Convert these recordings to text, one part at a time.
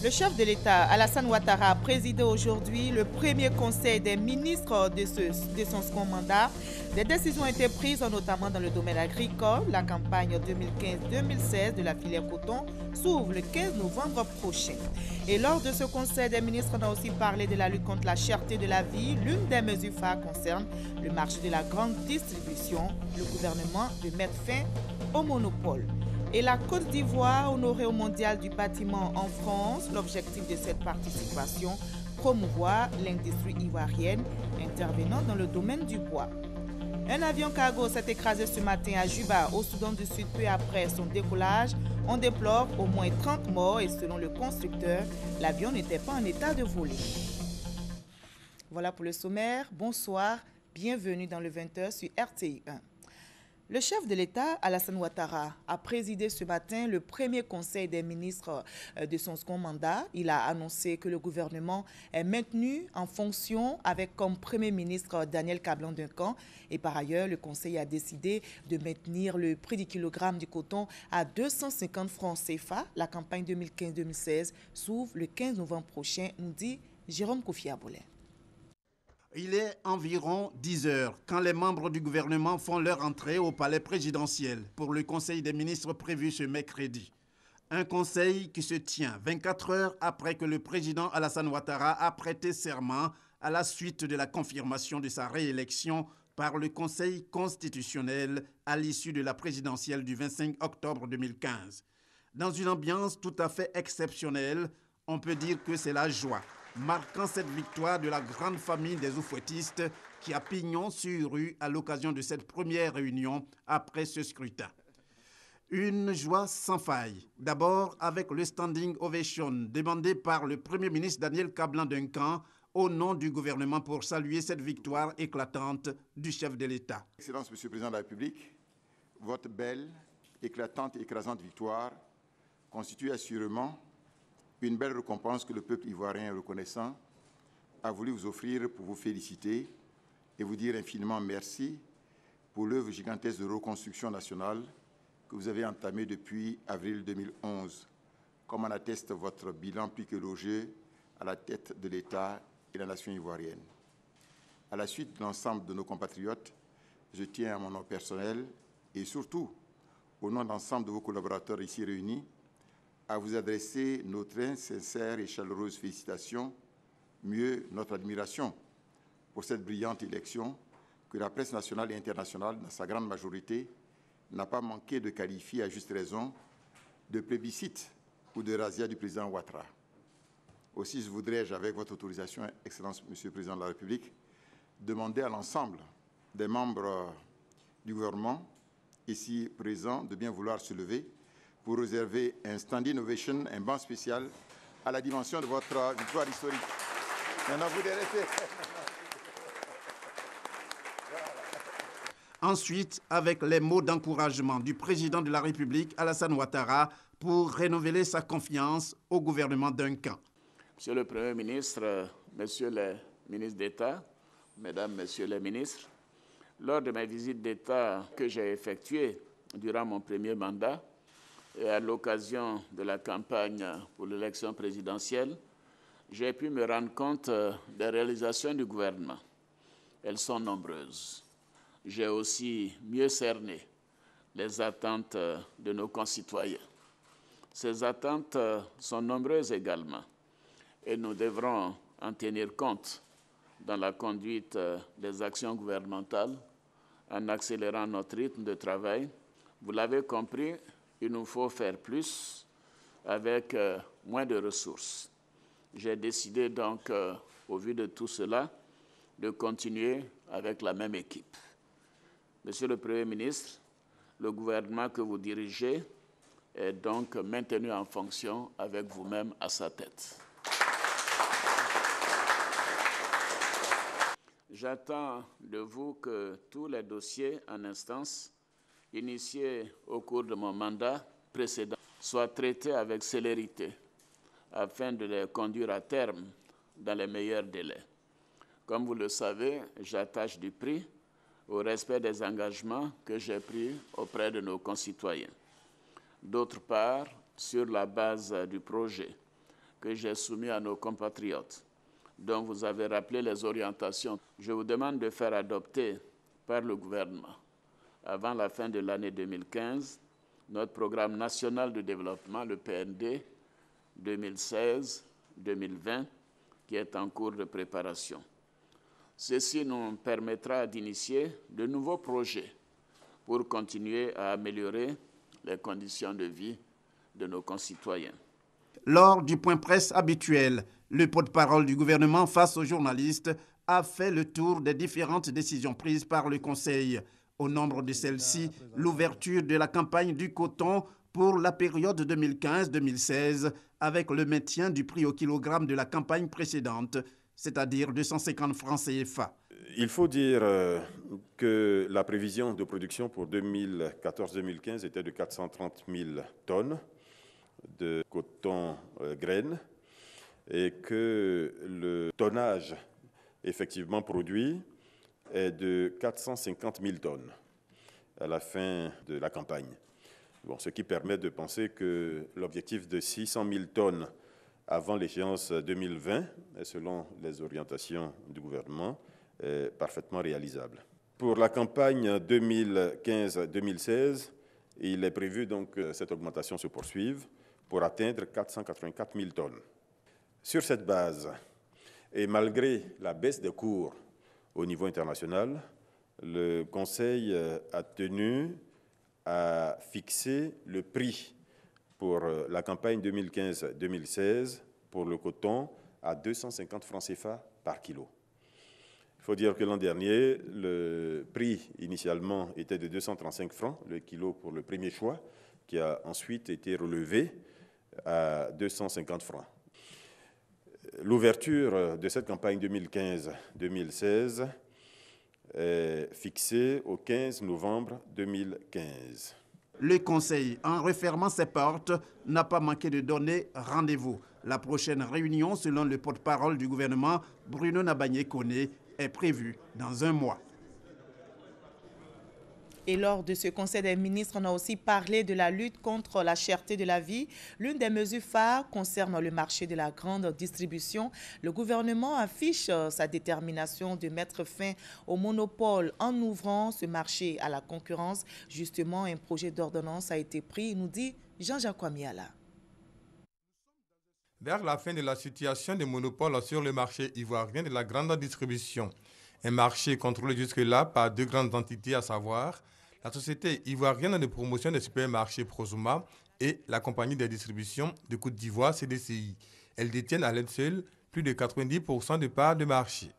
Le chef de l'État, Alassane Ouattara, a présidé aujourd'hui le premier conseil des ministres de son second mandat. Des décisions ont été prises, notamment dans le domaine agricole. La campagne 2015-2016 de la filière coton s'ouvre le 15 novembre prochain. Et lors de ce conseil des ministres, on a aussi parlé de la lutte contre la cherté de la vie. L'une des mesures phares concerne le marché de la grande distribution. Le gouvernement veut mettre fin au monopole. Et la Côte d'Ivoire, honorée au Mondial du bâtiment en France, l'objectif de cette participation, promouvoir l'industrie ivoirienne intervenant dans le domaine du bois. Un avion cargo s'est écrasé ce matin à Juba, au Soudan du Sud, peu après son décollage. On déplore au moins 30 morts et selon le constructeur, l'avion n'était pas en état de voler. Voilà pour le sommaire. Bonsoir, bienvenue dans le 20h sur RTI 1. Le chef de l'État, Alassane Ouattara, a présidé ce matin le premier conseil des ministres de son second mandat. Il a annoncé que le gouvernement est maintenu en fonction avec comme premier ministre Daniel Kablan-Duncan. Et par ailleurs, le conseil a décidé de maintenir le prix du kilogramme du coton à 250 francs CFA. La campagne 2015-2016 s'ouvre le 15 novembre prochain, nous dit Jérôme Kofi-Abolé. Il est environ 10 heures quand les membres du gouvernement font leur entrée au palais présidentiel pour le conseil des ministres prévu ce mercredi. Un conseil qui se tient 24 heures après que le président Alassane Ouattara a prêté serment à la suite de la confirmation de sa réélection par le Conseil constitutionnel à l'issue de la présidentielle du 25 octobre 2015. Dans une ambiance tout à fait exceptionnelle, on peut dire que c'est la joie, marquant cette victoire de la grande famille des oufouettistes qui a pignon sur rue à l'occasion de cette première réunion après ce scrutin. Une joie sans faille, d'abord avec le standing ovation demandé par le Premier ministre Daniel Kablan-Duncan au nom du gouvernement pour saluer cette victoire éclatante du chef de l'État. Excellence, Monsieur le Président de la République, votre belle, éclatante et écrasante victoire constitue assurément une belle récompense que le peuple ivoirien reconnaissant a voulu vous offrir pour vous féliciter et vous dire infiniment merci pour l'œuvre gigantesque de reconstruction nationale que vous avez entamée depuis avril 2011, comme en atteste votre bilan plus qu'élogieux à la tête de l'État et de la nation ivoirienne. À la suite de l'ensemble de nos compatriotes, je tiens à mon nom personnel et surtout au nom de l'ensemble de vos collaborateurs ici réunis à vous adresser nos très sincères et chaleureuses félicitations, mieux notre admiration pour cette brillante élection que la presse nationale et internationale, dans sa grande majorité, n'a pas manqué de qualifier à juste raison de plébiscite ou de razzia du président Ouattara. Aussi, je voudrais, avec votre autorisation, Excellence, Monsieur le Président de la République, demander à l'ensemble des membres du gouvernement ici présents de bien vouloir se lever pour réserver un standing ovation, un banc spécial à la dimension de votre victoire historique. Maintenant, vous devez rester. Ensuite, avec les mots d'encouragement du président de la République, Alassane Ouattara, pour renouveler sa confiance au gouvernement Duncan. Monsieur le Premier ministre, Messieurs les ministres d'État, Mesdames, Messieurs les ministres, lors de mes visites d'État que j'ai effectuées durant mon premier mandat, et à l'occasion de la campagne pour l'élection présidentielle, j'ai pu me rendre compte des réalisations du gouvernement. Elles sont nombreuses. J'ai aussi mieux cerné les attentes de nos concitoyens. Ces attentes sont nombreuses également et nous devrons en tenir compte dans la conduite des actions gouvernementales en accélérant notre rythme de travail. Vous l'avez compris, il nous faut faire plus avec moins de ressources. J'ai décidé donc, au vu de tout cela, de continuer avec la même équipe. Monsieur le Premier ministre, le gouvernement que vous dirigez est donc maintenu en fonction avec vous-même à sa tête. J'attends de vous que tous les dossiers en instance initiés au cours de mon mandat précédent soient traités avec célérité afin de les conduire à terme dans les meilleurs délais. Comme vous le savez, j'attache du prix au respect des engagements que j'ai pris auprès de nos concitoyens. D'autre part, sur la base du projet que j'ai soumis à nos compatriotes, dont vous avez rappelé les orientations. Je vous demande de faire adopter par le gouvernement, avant la fin de l'année 2015, notre programme national de développement, le PND 2016-2020, qui est en cours de préparation. Ceci nous permettra d'initier de nouveaux projets pour continuer à améliorer les conditions de vie de nos concitoyens. Lors du point presse habituel, le porte-parole du gouvernement face aux journalistes a fait le tour des différentes décisions prises par le Conseil. Au nombre de celles-ci, l'ouverture de la campagne du coton pour la période 2015-2016 avec le maintien du prix au kilogramme de la campagne précédente, c'est-à-dire 250 francs CFA. Il faut dire que la prévision de production pour 2014-2015 était de 430 000 tonnes de coton graines et que le tonnage effectivement produit est de 450 000 tonnes à la fin de la campagne. Bon, ce qui permet de penser que l'objectif de 600 000 tonnes avant l'échéance 2020, et selon les orientations du gouvernement, est parfaitement réalisable. Pour la campagne 2015-2016, il est prévu donc que cette augmentation se poursuive pour atteindre 484 000 tonnes. Sur cette base, et malgré la baisse des cours au niveau international, le Conseil a tenu à fixer le prix pour la campagne 2015-2016 pour le coton à 250 francs CFA par kilo. Il faut dire que l'an dernier, le prix initialement était de 235 francs le kilo pour le premier choix, qui a ensuite été relevé à 250 francs. L'ouverture de cette campagne 2015-2016 est fixée au 15 novembre 2015. Le Conseil, en refermant ses portes, n'a pas manqué de donner rendez-vous. La prochaine réunion, selon le porte-parole du gouvernement, Bruno Nabagné-Koné, est prévue dans un mois. Et lors de ce Conseil des ministres, on a aussi parlé de la lutte contre la cherté de la vie. L'une des mesures phares concerne le marché de la grande distribution. Le gouvernement affiche sa détermination de mettre fin au monopole en ouvrant ce marché à la concurrence. Justement, un projet d'ordonnance a été pris, nous dit Jean-Jacques Amiala. Vers la fin de la situation de monopole sur le marché ivoirien de la grande distribution, un marché contrôlé jusque-là par deux grandes entités, à savoir la Société ivoirienne de promotion des supermarchés Prosuma et la Compagnie des distributions de Côte d'Ivoire, CDCI. Elles détiennent à l'elle seule plus de 90% de parts de marché.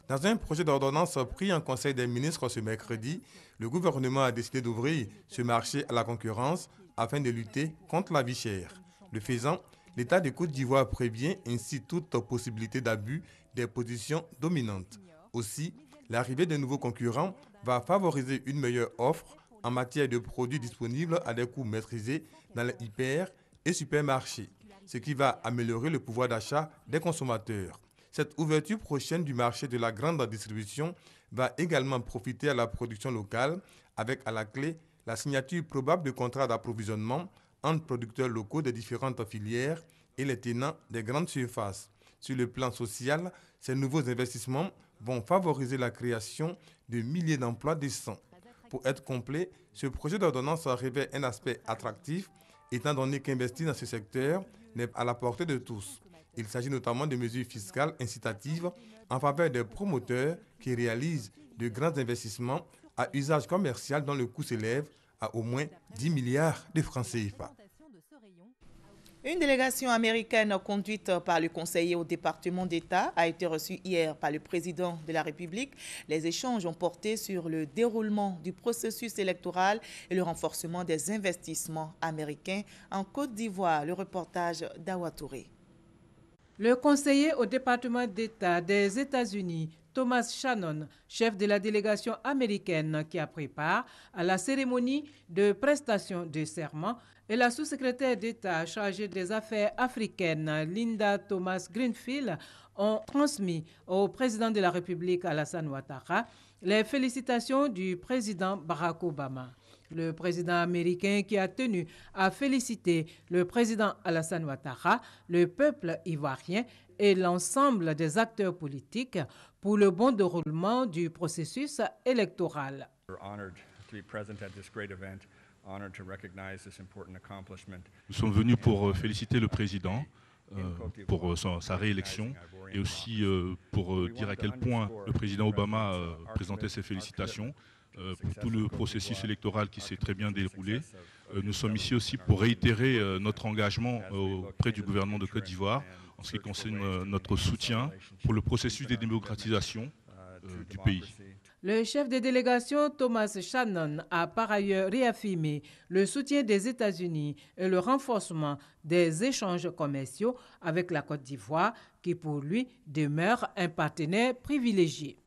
Dans un projet d'ordonnance pris en Conseil des ministres ce mercredi, le gouvernement a décidé d'ouvrir ce marché à la concurrence afin de lutter contre la vie chère. Le faisant, l'État de Côte d'Ivoire prévient ainsi toute possibilité d'abus des positions dominantes. Aussi, l'arrivée de nouveaux concurrents va favoriser une meilleure offre en matière de produits disponibles à des coûts maîtrisés dans les hyper- et supermarchés, ce qui va améliorer le pouvoir d'achat des consommateurs. Cette ouverture prochaine du marché de la grande distribution va également profiter à la production locale, avec à la clé la signature probable de contrats d'approvisionnement entre producteurs locaux des différentes filières et les tenants des grandes surfaces. Sur le plan social, ces nouveaux investissements vont favoriser la création de milliers d'emplois décents. Pour être complet, ce projet d'ordonnance revêt un aspect attractif, étant donné qu'investir dans ce secteur n'est à la portée de tous. Il s'agit notamment de mesures fiscales incitatives en faveur des promoteurs qui réalisent de grands investissements à usage commercial dont le coût s'élève à au moins 10 milliards de francs CFA. Une délégation américaine conduite par le conseiller au département d'État a été reçue hier par le président de la République. Les échanges ont porté sur le déroulement du processus électoral et le renforcement des investissements américains en Côte d'Ivoire. Le reportage d'Awa Touré. Le conseiller au département d'État des États-Unis, Thomas Shannon, chef de la délégation américaine qui a pris part à la cérémonie de prestation de serment, et la sous-secrétaire d'État chargée des affaires africaines, Linda Thomas-Greenfield, ont transmis au président de la République, Alassane Ouattara, les félicitations du président Barack Obama. Le président américain qui a tenu à féliciter le président Alassane Ouattara, le peuple ivoirien et l'ensemble des acteurs politiques pour le bon déroulement du processus électoral. Nous sommes venus pour féliciter le président pour sa réélection et aussi pour dire à quel point le président Obama présentait ses félicitations pour tout le processus électoral qui s'est très bien déroulé. Nous sommes ici aussi pour réitérer notre engagement auprès du gouvernement de Côte d'Ivoire en ce qui concerne notre soutien pour le processus de démocratisation du pays. Le chef de délégation Thomas Shannon a par ailleurs réaffirmé le soutien des États-Unis et le renforcement des échanges commerciaux avec la Côte d'Ivoire, qui pour lui demeure un partenaire privilégié.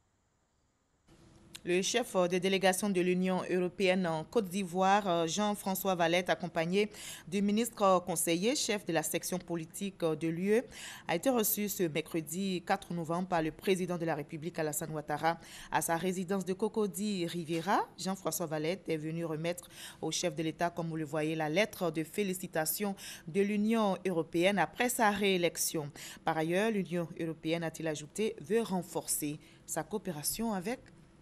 Le chef de délégation de l'Union européenne en Côte d'Ivoire, Jean-François Valette, accompagné du ministre conseiller, chef de la section politique de l'UE, a été reçu ce mercredi 4 novembre par le président de la République, Alassane Ouattara, à sa résidence de Cocody Riviera. Jean-François Valette est venu remettre au chef de l'État, comme vous le voyez, la lettre de félicitations de l'Union européenne après sa réélection. Par ailleurs, l'Union européenne, a-t-il ajouté, veut renforcer sa coopération avec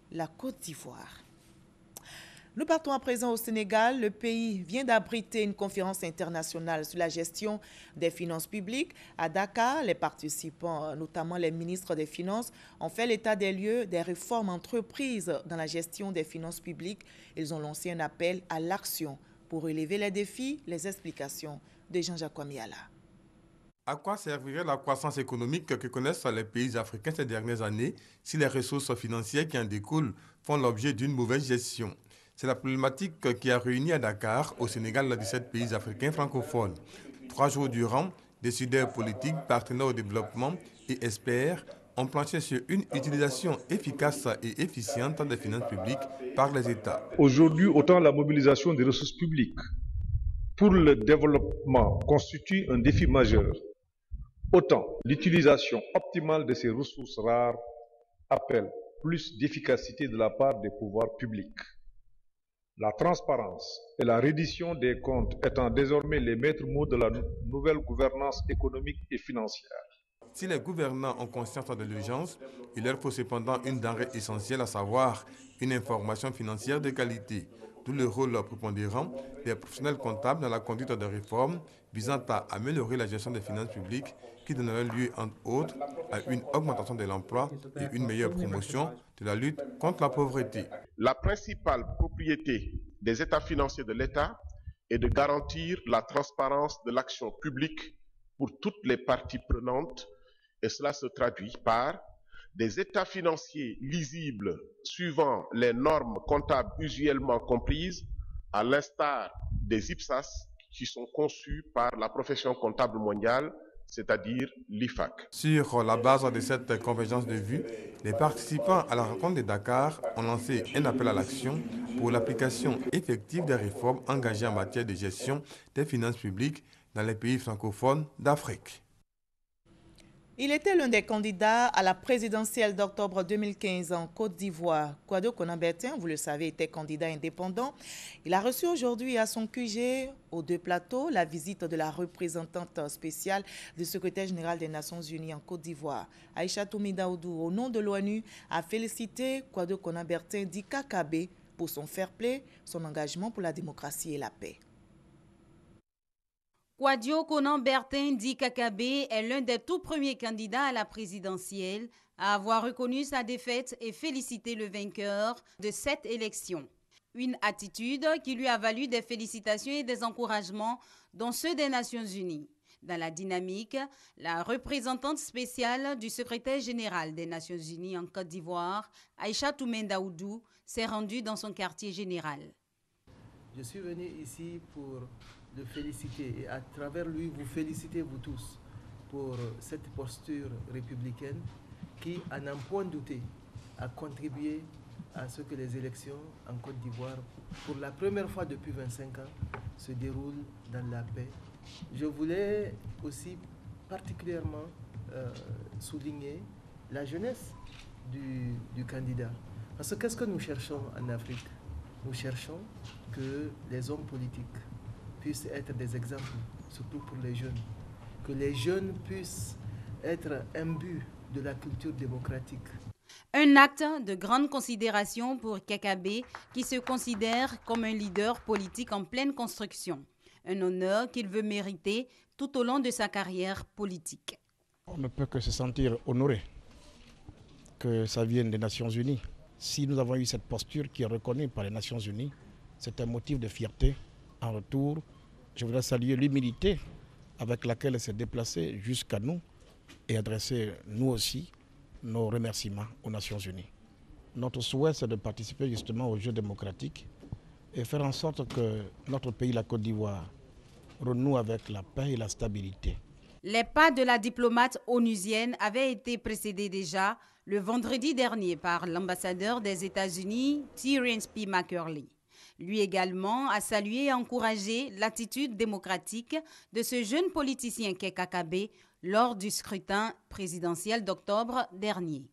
la Côte d'Ivoire. Nous partons à présent au Sénégal. Le pays vient d'abriter une conférence internationale sur la gestion des finances publiques. À Dakar, les participants, notamment les ministres des Finances, ont fait l'état des lieux des réformes entreprises dans la gestion des finances publiques. Ils ont lancé un appel à l'action pour relever les défis. Les explications de Jean-Jacques Amiala. À quoi servirait la croissance économique que connaissent les pays africains ces dernières années si les ressources financières qui en découlent font l'objet d'une mauvaise gestion? C'est la problématique qui a réuni à Dakar, au Sénégal, 17 pays africains francophones. 3 jours durant, décideurs politiques, partenaires au développement et experts ont planché sur une utilisation efficace et efficiente des finances publiques par les États. Aujourd'hui, autant la mobilisation des ressources publiques pour le développement constitue un défi majeur, autant l'utilisation optimale de ces ressources rares appelle plus d'efficacité de la part des pouvoirs publics. La transparence et la reddition des comptes étant désormais les maîtres mots de la nouvelle gouvernance économique et financière. Si les gouvernants ont conscience de l'urgence, il leur faut cependant une denrée essentielle, à savoir une information financière de qualité. D'où le rôle prépondérant des professionnels comptables dans la conduite de réformes visant à améliorer la gestion des finances publiques qui donnerait lieu, entre autres, à une augmentation de l'emploi et une meilleure promotion de la lutte contre la pauvreté. La principale propriété des états financiers de l'État est de garantir la transparence de l'action publique pour toutes les parties prenantes, et cela se traduit par des états financiers lisibles suivant les normes comptables usuellement comprises, à l'instar des IPSAS qui sont conçus par la profession comptable mondiale, c'est-à-dire l'IFAC. Sur la base de cette convergence de vues, les participants à la rencontre de Dakar ont lancé un appel à l'action pour l'application effective des réformes engagées en matière de gestion des finances publiques dans les pays francophones d'Afrique. Il était l'un des candidats à la présidentielle d'octobre 2015 en Côte d'Ivoire. Kouado Konan-Bertin, vous le savez, était candidat indépendant. Il a reçu aujourd'hui à son QG, aux 2 plateaux, la visite de la représentante spéciale du secrétaire général des Nations Unies en Côte d'Ivoire. Aïcha Toumi Daoudou, au nom de l'ONU, a félicité Kouado Konan-Bertin dit KKB pour son fair play, son engagement pour la démocratie et la paix. Kouadio Konan-Bertin dit KKB est l'un des tout premiers candidats à la présidentielle à avoir reconnu sa défaite et félicité le vainqueur de cette élection. Une attitude qui lui a valu des félicitations et des encouragements, dont ceux des Nations Unies. Dans la dynamique, la représentante spéciale du secrétaire général des Nations Unies en Côte d'Ivoire, Aïcha Toumi Daoudou, s'est rendue dans son quartier général. Je suis venu ici pour le féliciter et à travers lui vous féliciter vous tous pour cette posture républicaine qui, à n'en point douter, a contribué à ce que les élections en Côte d'Ivoire, pour la première fois depuis 25 ans, se déroulent dans la paix. Je voulais aussi particulièrement souligner la jeunesse du candidat. Parce que qu'est-ce que nous cherchons en Afrique? nous cherchons que les hommes politiques puissent être des exemples, surtout pour les jeunes. Que les jeunes puissent être imbus de la culture démocratique. Un acte de grande considération pour Kakabe, qui se considère comme un leader politique en pleine construction. Un honneur qu'il veut mériter tout au long de sa carrière politique. On ne peut que se sentir honoré que ça vienne des Nations Unies. Si nous avons eu cette posture qui est reconnue par les Nations Unies, c'est un motif de fierté. En retour, je voudrais saluer l'humilité avec laquelle elle s'est déplacée jusqu'à nous et adresser nous aussi nos remerciements aux Nations Unies. Notre souhait, c'est de participer justement aux Jeux démocratiques et faire en sorte que notre pays, la Côte d'Ivoire, renoue avec la paix et la stabilité. Les pas de la diplomate onusienne avaient été précédés déjà le vendredi dernier par l'ambassadeur des États-Unis, Terence P. McCurley. Lui également a salué et encouragé l'attitude démocratique de ce jeune politicien qu'est Kakabe lors du scrutin présidentiel d'octobre dernier.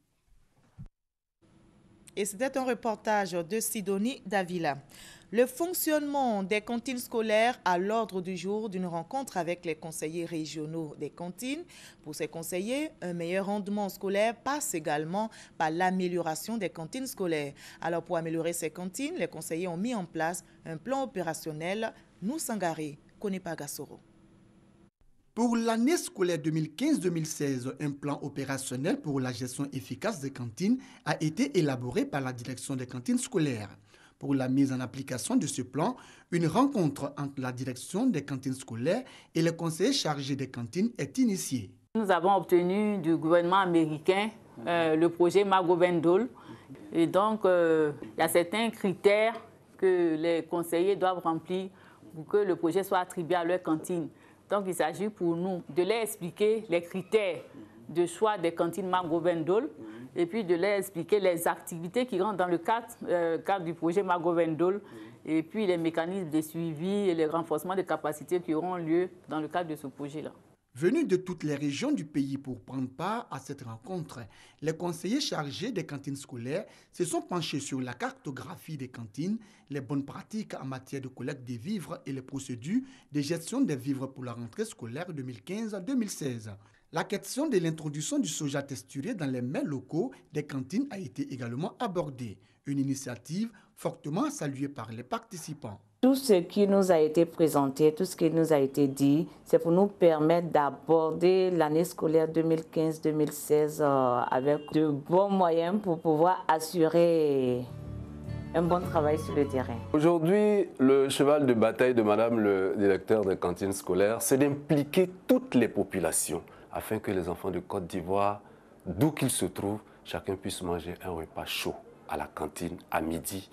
Et c'était un reportage de Sidonie Davila. Le fonctionnement des cantines scolaires à l'ordre du jour d'une rencontre avec les conseillers régionaux des cantines. Pour ces conseillers, un meilleur rendement scolaire passe également par l'amélioration des cantines scolaires. Alors pour améliorer ces cantines, les conseillers ont mis en place un plan opérationnel. Nous Sangaré, Konepagassoro. Pour l'année scolaire 2015-2016, un plan opérationnel pour la gestion efficace des cantines a été élaboré par la direction des cantines scolaires. Pour la mise en application de ce plan, une rencontre entre la direction des cantines scolaires et les conseillers chargés des cantines est initiée. Nous avons obtenu du gouvernement américain le projet Magovendol. Et donc, il y a certains critères que les conseillers doivent remplir pour que le projet soit attribué à leur cantine. Donc, il s'agit pour nous de leur expliquer les critères de choix des cantines Magovendol et puis de leur expliquer les activités qui rentrent dans le cadre du projet Magovendol et puis les mécanismes de suivi et les renforcements des capacités qui auront lieu dans le cadre de ce projet-là. Venus de toutes les régions du pays pour prendre part à cette rencontre, les conseillers chargés des cantines scolaires se sont penchés sur la cartographie des cantines, les bonnes pratiques en matière de collecte des vivres et les procédures de gestion des vivres pour la rentrée scolaire 2015-2016. La question de l'introduction du soja texturé dans les mets locaux des cantines a été également abordée, une initiative fortement saluée par les participants. Tout ce qui nous a été présenté, tout ce qui nous a été dit, c'est pour nous permettre d'aborder l'année scolaire 2015-2016 avec de bons moyens pour pouvoir assurer un bon travail sur le terrain. Aujourd'hui, le cheval de bataille de Madame le directeur des cantines scolaires, c'est d'impliquer toutes les populations afin que les enfants de Côte d'Ivoire, d'où qu'ils se trouvent, chacun puisse manger un repas chaud à la cantine à midi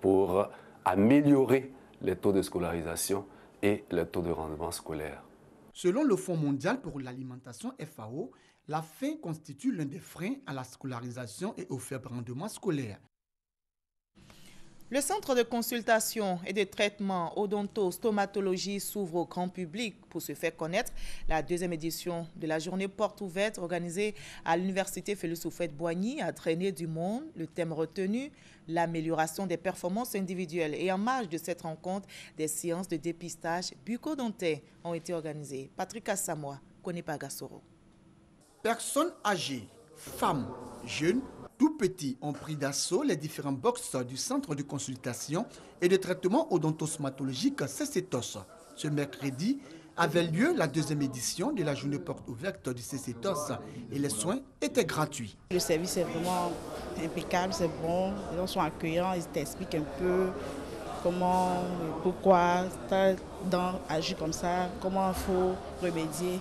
pour améliorer les taux de scolarisation et les taux de rendement scolaire. Selon le Fonds mondial pour l'alimentation FAO, la faim constitue l'un des freins à la scolarisation et au faible rendement scolaire. Le centre de consultation et de traitement odonto-stomatologie s'ouvre au grand public. Pour se faire connaître, la deuxième édition de la journée porte ouverte organisée à l'université Félix Houphouët-Boigny a drainer du monde. Le thème retenu, l'amélioration des performances individuelles. Et en marge de cette rencontre, des séances de dépistage bucco-dentaire ont été organisées. Patrick Assamoah, Konepagassoro. Personnes âgées, femmes, jeunes, tout petits ont pris d'assaut les différents box du centre de consultation et de traitement odontostomatologique CCTOS. Ce mercredi avait lieu la deuxième édition de la journée porte ouverte du CCTOS et les soins étaient gratuits. Le service est vraiment impeccable, c'est bon, les gens sont accueillants, ils t'expliquent un peu comment, pourquoi ta dent agit comme ça, comment il faut remédier.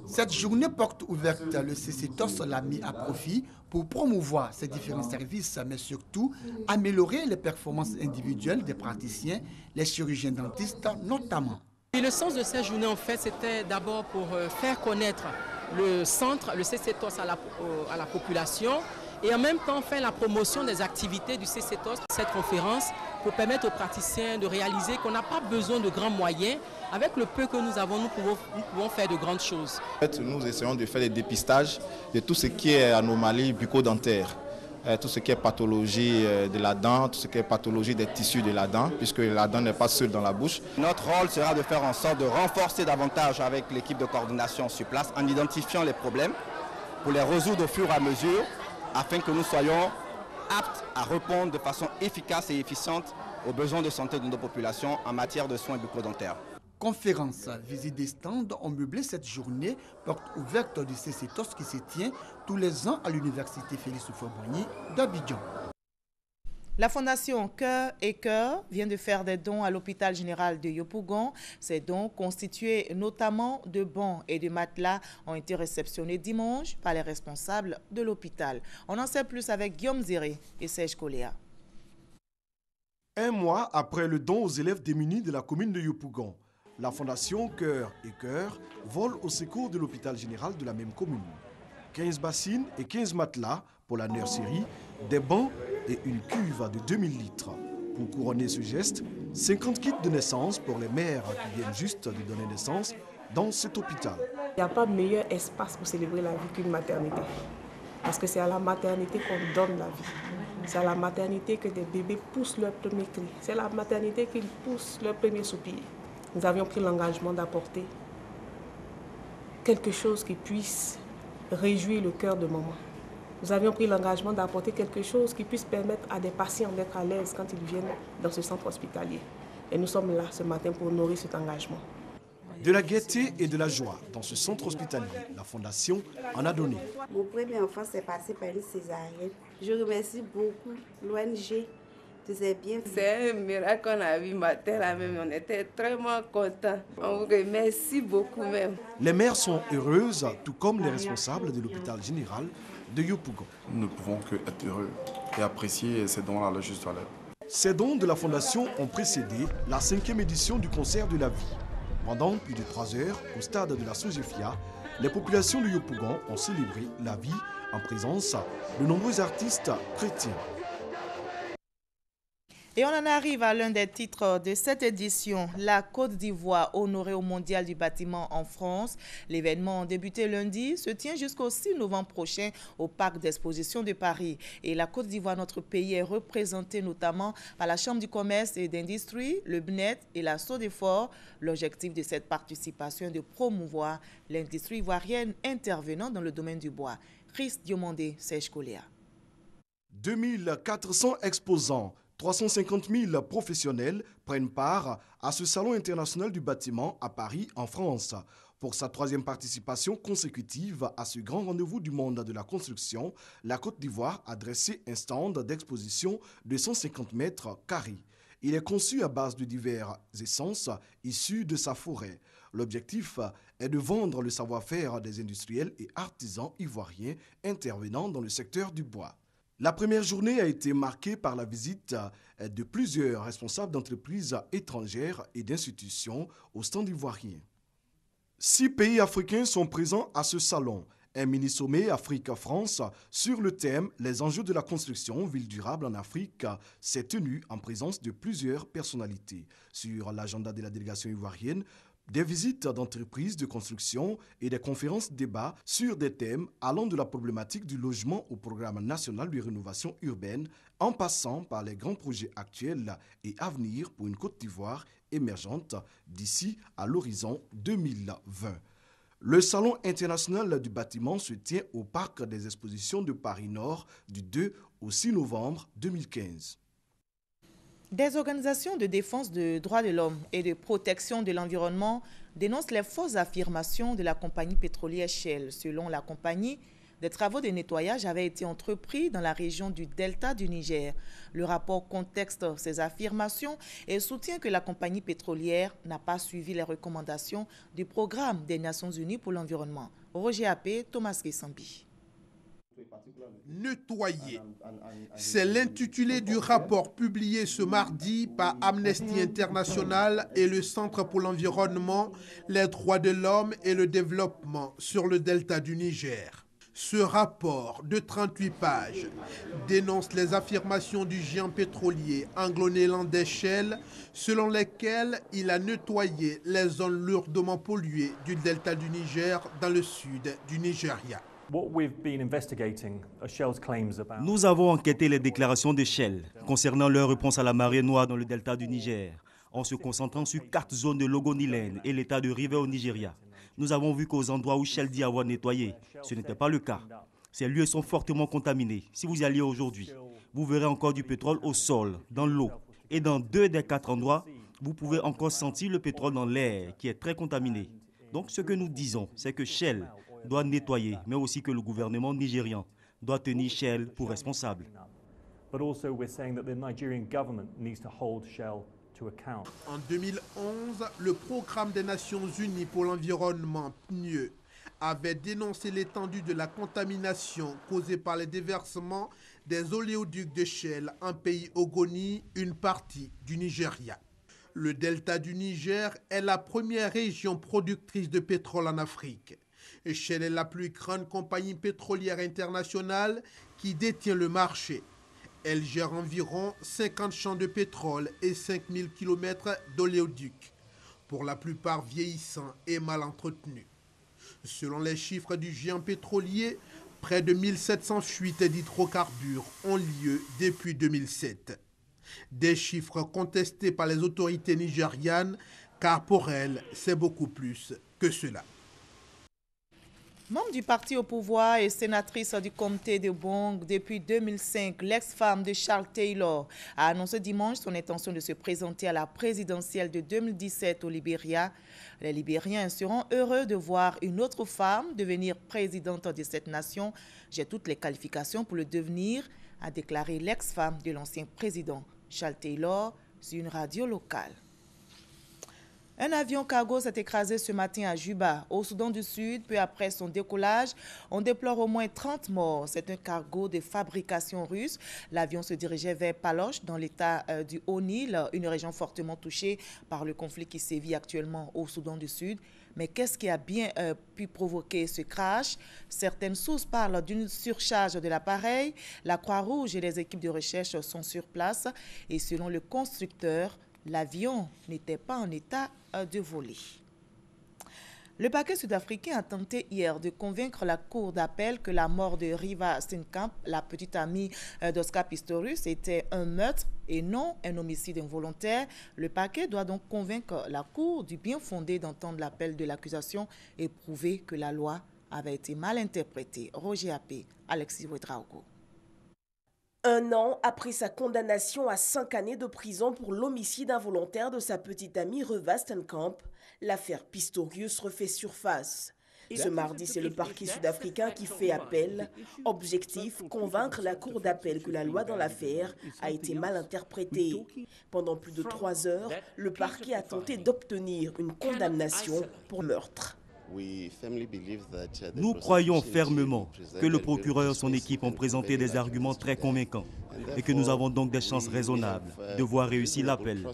Cette journée porte ouverte, le CCTOS l'a mis à profit pour promouvoir ces différents services, mais surtout améliorer les performances individuelles des praticiens, les chirurgiens dentistes notamment. Et le sens de cette journée, en fait, c'était d'abord pour faire connaître le centre, le CCTOS à la population et en même temps faire la promotion des activités du CCTOS. Cette conférence pour permettre aux praticiens de réaliser qu'on n'a pas besoin de grands moyens. Avec le peu que nous avons, nous pouvons faire de grandes choses. Nous essayons de faire des dépistages de tout ce qui est anomalie bucco-dentaire. tout ce qui est pathologie de la dent, tout ce qui est pathologie des tissus de la dent, puisque la dent n'est pas seule dans la bouche. Notre rôle sera de faire en sorte de renforcer davantage avec l'équipe de coordination sur place en identifiant les problèmes pour les résoudre au fur et à mesure afin que nous soyons aptes à répondre de façon efficace et efficiente aux besoins de santé de nos populations en matière de soins bucco-dentaires. Conférences, visites des stands ont meublé cette journée porte ouverte du CCTOS qui se tient tous les ans à l'université Félix Houphouët-Boigny d'Abidjan. La fondation Cœur et Cœur vient de faire des dons à l'hôpital général de Yopougon. Ces dons, constitués notamment de bancs et de matelas, ont été réceptionnés dimanche par les responsables de l'hôpital. On en sait plus avec Guillaume Zéré et Serge Coléa. Un mois après le don aux élèves démunis de la commune de Yopougon, la fondation Cœur et Cœur vole au secours de l'hôpital général de la même commune. 15 bassines et 15 matelas pour la nurserie, des bancs et une cuve de 2000 litres. Pour couronner ce geste, 50 kits de naissance pour les mères qui viennent juste de donner naissance dans cet hôpital. Il n'y a pas meilleur espace pour célébrer la vie qu'une maternité. Parce que c'est à la maternité qu'on donne la vie. C'est à la maternité que des bébés poussent leur premier cri. C'est à la maternité qu'ils poussent leur premier soupir. Nous avions pris l'engagement d'apporter quelque chose qui puisse réjouir le cœur de maman. Nous avions pris l'engagement d'apporter quelque chose qui puisse permettre à des patients d'être à l'aise quand ils viennent dans ce centre hospitalier. Et nous sommes là ce matin pour nourrir cet engagement. De la gaieté et de la joie dans ce centre hospitalier, la Fondation en a donné. Mon premier enfant s'est passé par une césarienne. Je remercie beaucoup l'ONG. C'est un miracle qu'on a vu matin là même, on était vraiment contents. On vous remercie beaucoup même. Les mères sont heureuses, tout comme les responsables de l'hôpital général de Yopougon. Nous ne pouvons que être heureux et apprécier ces dons à la juste valeur. Ces dons de la Fondation ont précédé la 5e édition du concert de la vie. Pendant plus de 3 heures, au stade de la Sogefia, les populations de Yopougon ont célébré la vie en présence de nombreux artistes chrétiens. Et on en arrive à l'un des titres de cette édition. La Côte d'Ivoire honorée au Mondial du bâtiment en France. L'événement débuté lundi se tient jusqu'au 6 novembre prochain au Parc d'exposition de Paris. Et la Côte d'Ivoire, notre pays, est représentée notamment par la Chambre du commerce et d'industrie, le BNET et la Sodefort. L'objectif de cette participation est de promouvoir l'industrie ivoirienne intervenant dans le domaine du bois. Chris Diomandé, Serge Coléa. 2400 exposants. 350 000 professionnels prennent part à ce Salon international du bâtiment à Paris, en France. Pour sa 3e participation consécutive à ce grand rendez-vous du monde de la construction, la Côte d'Ivoire a dressé un stand d'exposition de 150 mètres carrés. Il est conçu à base de diverses essences issues de sa forêt. L'objectif est de vendre le savoir-faire des industriels et artisans ivoiriens intervenant dans le secteur du bois. La première journée a été marquée par la visite de plusieurs responsables d'entreprises étrangères et d'institutions au stand ivoirien. 6 pays africains sont présents à ce salon. Un mini-sommet Afrique-France sur le thème « Les enjeux de la construction, ville durable en Afrique » s'est tenu en présence de plusieurs personnalités. Sur l'agenda de la délégation ivoirienne, des visites d'entreprises de construction et des conférences débats sur des thèmes allant de la problématique du logement au programme national de rénovation urbaine, en passant par les grands projets actuels et à venir pour une Côte d'Ivoire émergente d'ici à l'horizon 2020. Le Salon international du bâtiment se tient au Parc des expositions de Paris-Nord du 2 au 6 novembre 2015. Des organisations de défense des droits de l'homme et de protection de l'environnement dénoncent les fausses affirmations de la compagnie pétrolière Shell. Selon la compagnie, des travaux de nettoyage avaient été entrepris dans la région du Delta du Niger. Le rapport contexte ces affirmations et soutient que la compagnie pétrolière n'a pas suivi les recommandations du programme des Nations Unies pour l'environnement. Roger Appé, Thomas Rissambi. Nettoyer. C'est l'intitulé du rapport publié ce mardi par Amnesty International et le Centre pour l'environnement, les droits de l'homme et le développement sur le delta du Niger. Ce rapport de 38 pages dénonce les affirmations du géant pétrolier anglo-néerlandais Shell selon lesquelles il a nettoyé les zones lourdement polluées du delta du Niger dans le sud du Nigeria. Nous avons enquêté les déclarations de Shell concernant leur réponse à la marée noire dans le delta du Niger, en se concentrant sur 4 zones de Logoniland et l'état de River au Nigeria. Nous avons vu qu'aux endroits où Shell dit avoir nettoyé, ce n'était pas le cas. Ces lieux sont fortement contaminés. Si vous y alliez aujourd'hui, vous verrez encore du pétrole au sol, dans l'eau. Et dans 2 des 4 endroits, vous pouvez encore sentir le pétrole dans l'air qui est très contaminé. Donc ce que nous disons, c'est que Shell doit nettoyer, mais aussi que le gouvernement nigérian doit tenir Shell pour responsable. En 2011, le Programme des Nations Unies pour l'environnement, PNUE, avait dénoncé l'étendue de la contamination causée par les déversements des oléoducs de Shell en pays Ogoni, une partie du Nigeria. Le delta du Niger est la première région productrice de pétrole en Afrique. Et Shell est la plus grande compagnie pétrolière internationale qui détient le marché. Elle gère environ 50 champs de pétrole et 5000 km d'oléoducs, pour la plupart vieillissants et mal entretenus. Selon les chiffres du géant pétrolier, près de 1700 fuites d'hydrocarbures ont lieu depuis 2007. Des chiffres contestés par les autorités nigérianes, car pour elles, c'est beaucoup plus que cela. Membre du parti au pouvoir et sénatrice du comté de Bong depuis 2005, l'ex-femme de Charles Taylor a annoncé dimanche son intention de se présenter à la présidentielle de 2017 au Libéria. Les Libériens seront heureux de voir une autre femme devenir présidente de cette nation. J'ai toutes les qualifications pour le devenir, a déclaré l'ex-femme de l'ancien président Charles Taylor sur une radio locale. Un avion cargo s'est écrasé ce matin à Juba, au Soudan du Sud. Peu après son décollage, on déplore au moins 30 morts. C'est un cargo de fabrication russe. L'avion se dirigeait vers Paloche, dans l'état du Haut-Nil, une région fortement touchée par le conflit qui sévit actuellement au Soudan du Sud. Mais qu'est-ce qui a bien pu provoquer ce crash? Certaines sources parlent d'une surcharge de l'appareil. La Croix-Rouge et les équipes de recherche sont sur place. Et selon le constructeur, l'avion n'était pas en état de voler. Le parquet sud-africain a tenté hier de convaincre la cour d'appel que la mort de Riva Steenkamp, la petite amie d'Oscar Pistorius, était un meurtre et non un homicide involontaire. Le parquet doit donc convaincre la cour du bien fondé d'entendre l'appel de l'accusation et prouver que la loi avait été mal interprétée. Roger Appé, Alexis Ouedraogo. 1 an après sa condamnation à 5 années de prison pour l'homicide involontaire de sa petite amie Riva Steenkamp, l'affaire Pistorius refait surface. Ce mardi, c'est le parquet sud-africain qui fait appel. Objectif, convaincre la cour d'appel que la loi dans l'affaire a été mal interprétée. Pendant plus de 3 heures, le parquet a tenté d'obtenir une condamnation pour meurtre. Nous croyons fermement que le procureur et son équipe ont présenté des arguments très convaincants et que nous avons donc des chances raisonnables de voir réussir l'appel.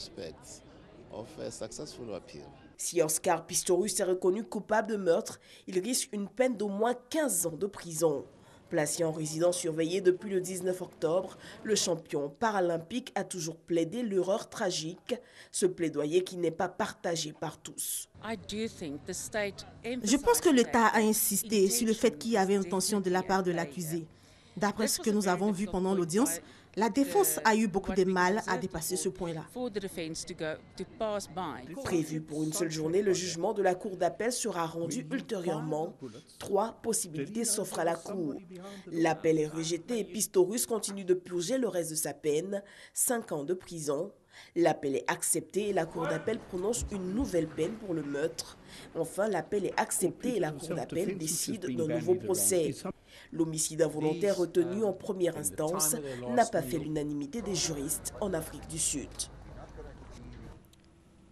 Si Oscar Pistorius est reconnu coupable de meurtre, il risque une peine d'au moins 15 ans de prison. Placé en résidence surveillée depuis le 19 octobre, le champion paralympique a toujours plaidé l'erreur tragique, ce plaidoyer qui n'est pas partagé par tous. Je pense que l'État a insisté sur le fait qu'il y avait intention de la part de l'accusé. D'après ce que nous avons vu pendant l'audience, la défense a eu beaucoup de mal à dépasser ce point-là. Prévu pour une seule journée, le jugement de la Cour d'appel sera rendu ultérieurement. 3 possibilités s'offrent à la Cour. L'appel est rejeté et Pistorius continue de purger le reste de sa peine, 5 ans de prison. L'appel est accepté et la Cour d'appel prononce une nouvelle peine pour le meurtre. Enfin, l'appel est accepté et la Cour d'appel décide d'un nouveau procès. L'homicide involontaire retenu en première instance n'a pas fait l'unanimité des juristes en Afrique du Sud.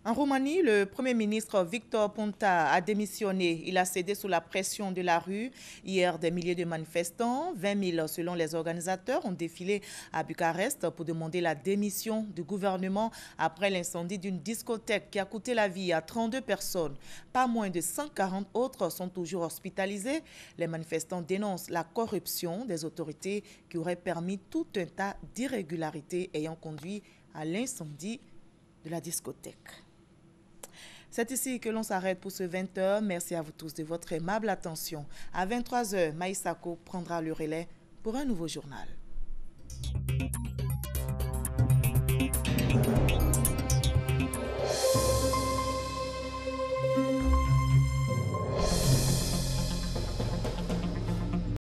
En Roumanie, le Premier ministre Victor Ponta a démissionné. Il a cédé sous la pression de la rue. Hier, des milliers de manifestants, 20 000 selon les organisateurs, ont défilé à Bucarest pour demander la démission du gouvernement après l'incendie d'une discothèque qui a coûté la vie à 32 personnes. Pas moins de 140 autres sont toujours hospitalisés. Les manifestants dénoncent la corruption des autorités qui aurait permis tout un tas d'irrégularités ayant conduit à l'incendie de la discothèque. C'est ici que l'on s'arrête pour ce 20h. Merci à vous tous de votre aimable attention. À 23h, Maïsako prendra le relais pour un nouveau journal.